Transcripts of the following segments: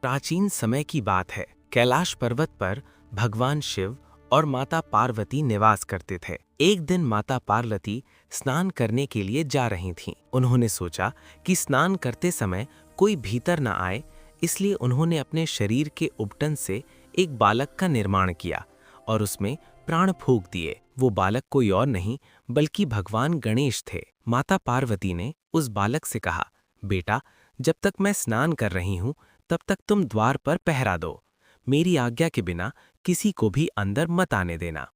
प्राचीन समय की बात है। कैलाश पर्वत पर भगवान शिव और माता पार्वती निवास करते थे। एक दिन माता पार्वती स्नान करने के लिए जा रही थीं। उन्होंने सोचा कि स्नान करते समय कोई भीतर न आए, इसलिए उन्होंने अपने शरीर के उबटन से एक बालक का निर्माण किया और उसमें प्राण फूंक दिए। वो बालक कोई और नहीं बल्कि भगवान गणेश थे। माता पार्वती ने उस बालक से कहा, बेटा, जब तक मैं स्नान कर रही हूँ तब तक तुम द्वार पर पहरा दो। मेरी आज्ञा के बिना किसी को भी अंदर मत आने देना।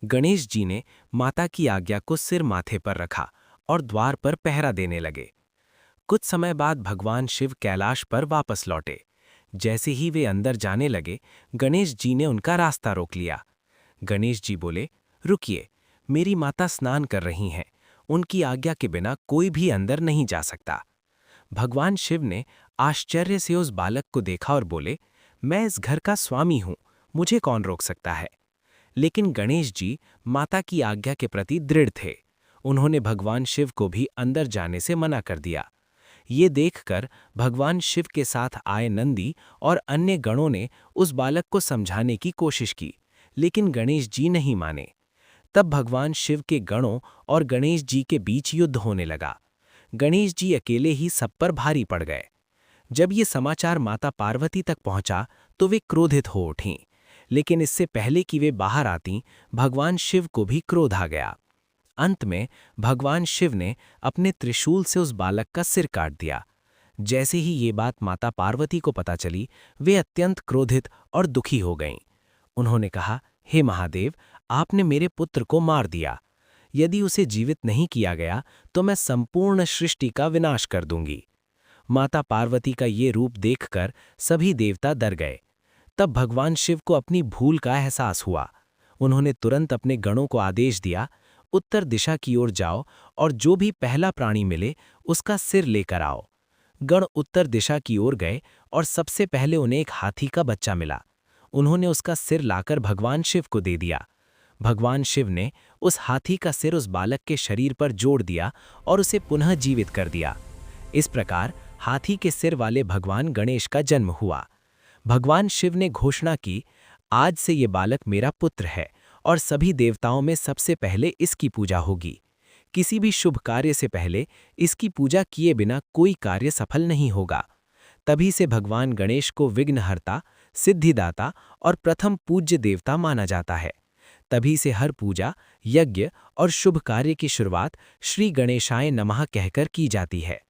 गणेश जी ने माता की आज्ञा को सिर माथे पर रखा और द्वार पर पहरा देने लगे। कुछ समय बाद भगवान शिव कैलाश पर वापस लौटे। जैसे ही वे अंदर जाने लगे, गणेश जी ने उनका रास्ता रोक लिया। गणेश जी बोले, रुकिए, मेरी माता स्नान कर रही हैं, उनकी आज्ञा के बिना कोई भी अंदर नहीं जा सकता। भगवान शिव ने आश्चर्य से उस बालक को देखा और बोले, मैं इस घर का स्वामी हूं, मुझे कौन रोक सकता है। लेकिन गणेश जी माता की आज्ञा के प्रति दृढ़ थे। उन्होंने भगवान शिव को भी अंदर जाने से मना कर दिया। ये देखकर भगवान शिव के साथ आए नंदी और अन्य गणों ने उस बालक को समझाने की कोशिश की, लेकिन गणेश जी नहीं माने। तब भगवान शिव के गणों और गणेश जी के बीच युद्ध होने लगा। गणेश जी अकेले ही सब पर भारी पड़ गए। जब ये समाचार माता पार्वती तक पहुंचा तो वे क्रोधित हो उठीं, लेकिन इससे पहले कि वे बाहर आतीं, भगवान शिव को भी क्रोध आ गया। अंत में भगवान शिव ने अपने त्रिशूल से उस बालक का सिर काट दिया। जैसे ही ये बात माता पार्वती को पता चली, वे अत्यंत क्रोधित और दुखी हो गईं। उन्होंने कहा, हे महादेव, आपने मेरे पुत्र को मार दिया। यदि उसे जीवित नहीं किया गया तो मैं संपूर्ण सृष्टि का विनाश कर दूंगी। माता पार्वती का ये रूप देखकर सभी देवता डर गए। तब भगवान शिव को अपनी भूल का एहसास हुआ। उन्होंने तुरंत अपने गणों को आदेश दिया, उत्तर दिशा की ओर जाओ और जो भी पहला प्राणी मिले उसका सिर लेकर आओ। गण उत्तर दिशा की ओर गए और सबसे पहले उन्हें एक हाथी का बच्चा मिला। उन्होंने उसका सिर लाकर भगवान शिव को दे दिया। भगवान शिव ने उस हाथी का सिर उस बालक के शरीर पर जोड़ दिया और उसे पुनः जीवित कर दिया। इस प्रकार हाथी के सिर वाले भगवान गणेश का जन्म हुआ। भगवान शिव ने घोषणा की, आज से ये बालक मेरा पुत्र है और सभी देवताओं में सबसे पहले इसकी पूजा होगी। किसी भी शुभ कार्य से पहले इसकी पूजा किए बिना कोई कार्य सफल नहीं होगा। तभी से भगवान गणेश को विघ्नहर्ता, सिद्धिदाता और प्रथम पूज्य देवता माना जाता है। तभी से हर पूजा, यज्ञ और शुभ कार्य की शुरुआत श्री गणेशाय नमः कहकर की जाती है।